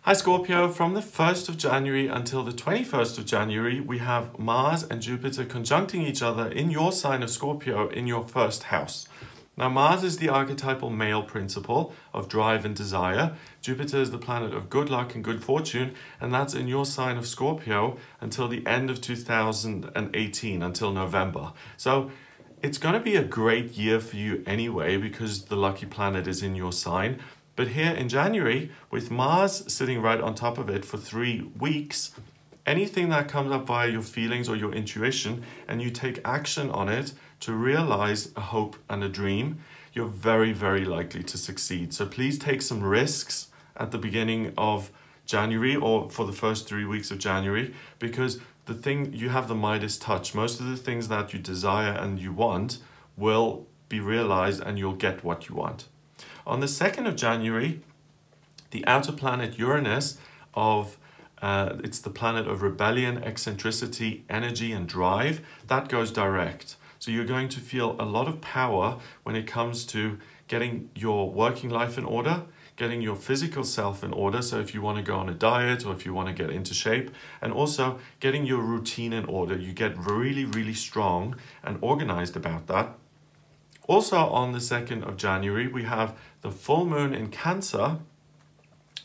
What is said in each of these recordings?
Hi Scorpio, from the 1st of January until the 21st of January, we have Mars and Jupiter conjuncting each other in your sign of Scorpio in your first house. Now Mars is the archetypal male principle of drive and desire. Jupiter is the planet of good luck and good fortune, and that's in your sign of Scorpio until the end of 2018, until November. So it's going to be a great year for you anyway because the lucky planet is in your sign. But here in January, with Mars sitting right on top of it for 3 weeks, anything that comes up via your feelings or your intuition and you take action on it to realize a hope and a dream, you're very, very likely to succeed. So please take some risks at the beginning of January or for the first 3 weeks of January, because you have the Midas touch. Most of the things that you desire and you want will be realized and you'll get what you want. On the 2nd of January, the outer planet Uranus it's the planet of rebellion, eccentricity, energy and drive, that goes direct. So you're going to feel a lot of power when it comes to getting your working life in order, getting your physical self in order. So if you want to go on a diet or if you want to get into shape, and also getting your routine in order, you get really, really strong and organized about that. Also on the 2nd of January, we have the full moon in Cancer,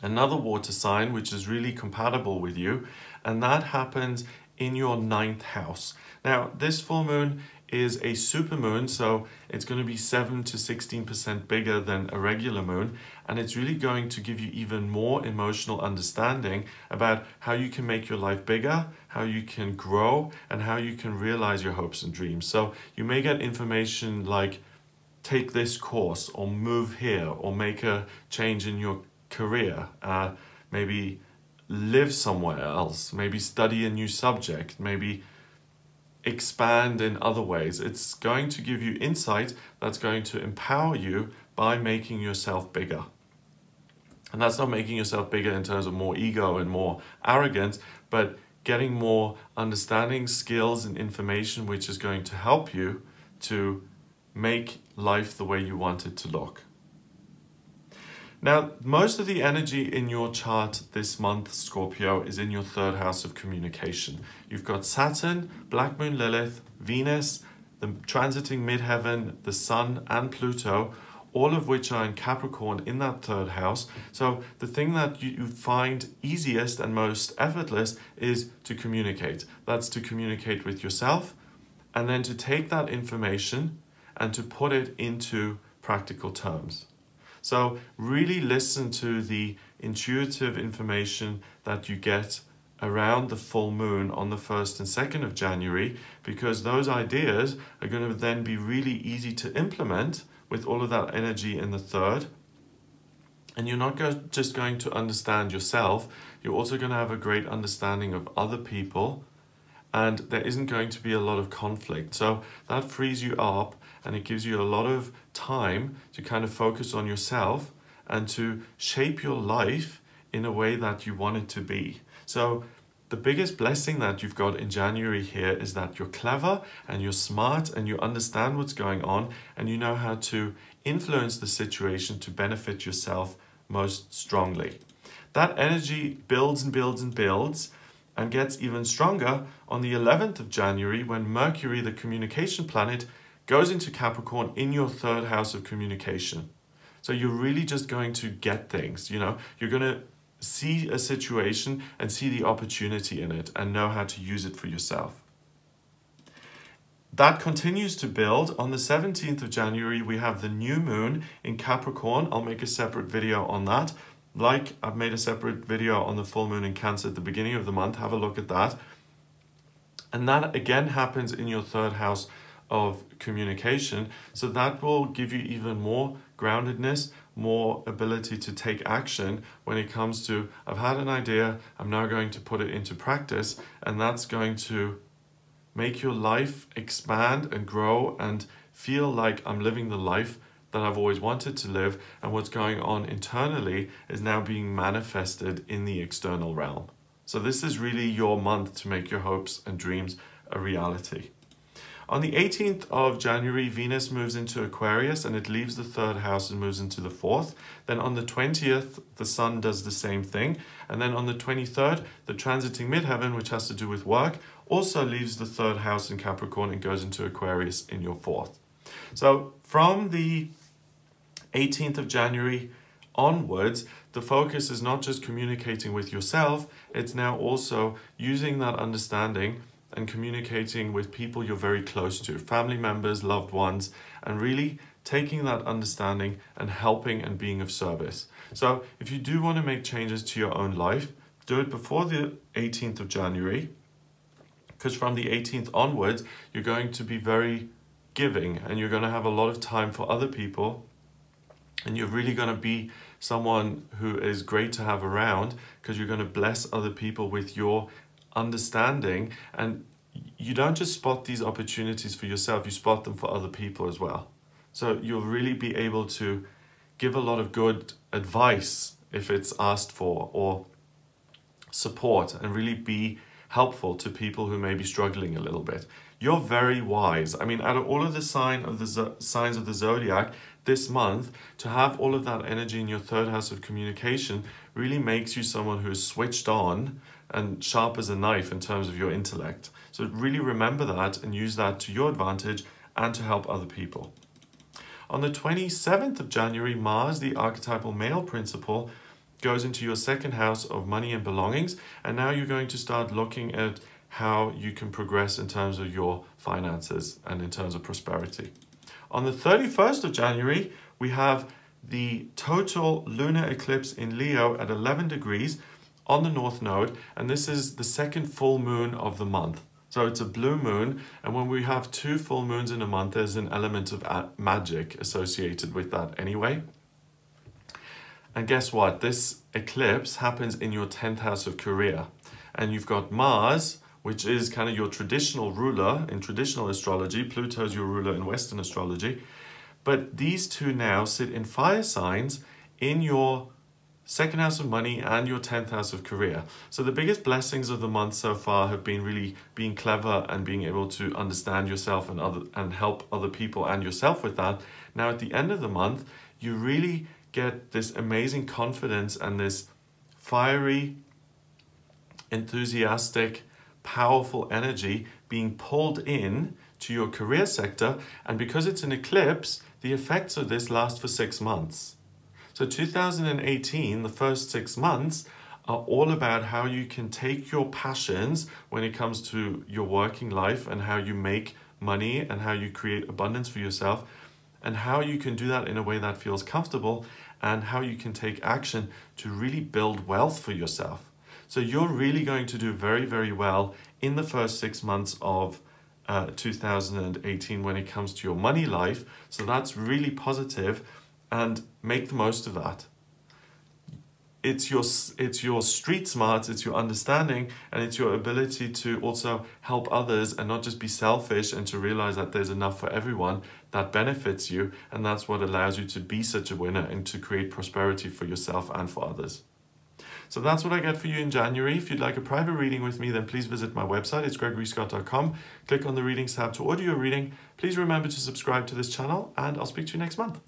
another water sign, which is really compatible with you. And that happens in your 9th house. Now, this full moon is a super moon, so it's going to be 7 to 16% bigger than a regular moon. And it's really going to give you even more emotional understanding about how you can make your life bigger, how you can grow, and how you can realize your hopes and dreams. So you may get information like, take this course or move here or make a change in your career, maybe live somewhere else, maybe study a new subject, maybe expand in other ways. It's going to give you insight that's going to empower you by making yourself bigger. And that's not making yourself bigger in terms of more ego and more arrogance, but getting more understanding, skills and information which is going to help you to make life the way you want it to look. Now, most of the energy in your chart this month, Scorpio, is in your 3rd house of communication. You've got Saturn, Black Moon Lilith, Venus, the transiting midheaven, the Sun and Pluto, all of which are in Capricorn in that 3rd house. So the thing that you find easiest and most effortless is to communicate. That's to communicate with yourself and then to take that information and to put it into practical terms. So really listen to the intuitive information that you get around the full moon on the 1st and 2nd of January, because those ideas are going to then be really easy to implement with all of that energy in the 3rd. And you're not just going to understand yourself, you're also going to have a great understanding of other people, and there isn't going to be a lot of conflict. So that frees you up and it gives you a lot of time to kind of focus on yourself and to shape your life in a way that you want it to be. So the biggest blessing that you've got in January here is that you're clever and you're smart and you understand what's going on and you know how to influence the situation to benefit yourself most strongly. That energy builds and builds and builds and gets even stronger on the 11th of January when Mercury, the communication planet, goes into Capricorn in your 3rd house of communication. So you're really just going to get things, you're going to see a situation and see the opportunity in it and know how to use it for yourself. That continues to build. On the 17th of January, we have the new moon in Capricorn. I'll make a separate video on that. Like I've made a separate video on the full moon in Cancer at the beginning of the month. Have a look at that. And that again happens in your 3rd house of communication. So that will give you even more groundedness, more ability to take action when it comes to, I've had an idea, I'm now going to put it into practice, and that's going to make your life expand and grow and feel like I'm living the life that I've always wanted to live, and what's going on internally is now being manifested in the external realm. So this is really your month to make your hopes and dreams a reality. On the 18th of January, Venus moves into Aquarius and it leaves the 3rd house and moves into the 4th. Then on the 20th, the Sun does the same thing. And then on the 23rd, the transiting midheaven, which has to do with work, also leaves the 3rd house in Capricorn and goes into Aquarius in your 4th. So from the 18th of January onwards, the focus is not just communicating with yourself, it's now also using that understanding and communicating with people you're very close to, family members, loved ones, and really taking that understanding and helping and being of service. So if you do want to make changes to your own life, do it before the 18th of January, because from the 18th onwards, you're going to be very giving and you're going to have a lot of time for other people, and you're really going to be someone who is great to have around because you're going to bless other people with your understanding. And you don't just spot these opportunities for yourself, you spot them for other people as well. So you'll really be able to give a lot of good advice if it's asked for, or support, and really be helpful to people who may be struggling a little bit. You're very wise. I mean, out of all of the signs of the zodiac this month, to have all of that energy in your 3rd house of communication really makes you someone who is switched on and sharp as a knife in terms of your intellect. So really remember that and use that to your advantage and to help other people. On the 27th of January, Mars, the archetypal male principle, goes into your 2nd house of money and belongings. And now you're going to start looking at how you can progress in terms of your finances and in terms of prosperity. On the 31st of January, we have the total lunar eclipse in Leo at 11 degrees on the North Node. And this is the 2nd full moon of the month. So it's a blue moon, and when we have 2 full moons in a month, there's an element of magic associated with that anyway. And guess what? This eclipse happens in your 10th house of career. And you've got Mars, which is kind of your traditional ruler in traditional astrology. Pluto's your ruler in Western astrology. But these two now sit in fire signs in your 2nd house of money and your 10th house of career. So the biggest blessings of the month so far have been really being clever and being able to understand yourself and help other people and yourself with that. Now at the end of the month, you really get this amazing confidence and this fiery, enthusiastic, powerful energy being pulled in to your career sector. And because it's an eclipse, the effects of this last for 6 months. So 2018, the first 6 months, are all about how you can take your passions when it comes to your working life and how you make money and how you create abundance for yourself, and how you can do that in a way that feels comfortable, and how you can take action to really build wealth for yourself. So you're really going to do very, very well in the first 6 months of 2018 when it comes to your money life. So that's really positive, and make the most of that. It's your street smarts, it's your understanding, and it's your ability to also help others and not just be selfish, and to realize that there's enough for everyone that benefits you. And that's what allows you to be such a winner and to create prosperity for yourself and for others. So that's what I get for you in January. If you'd like a private reading with me, then please visit my website. It's gregoryscott.com. Click on the readings tab to order your reading. Please remember to subscribe to this channel, and I'll speak to you next month.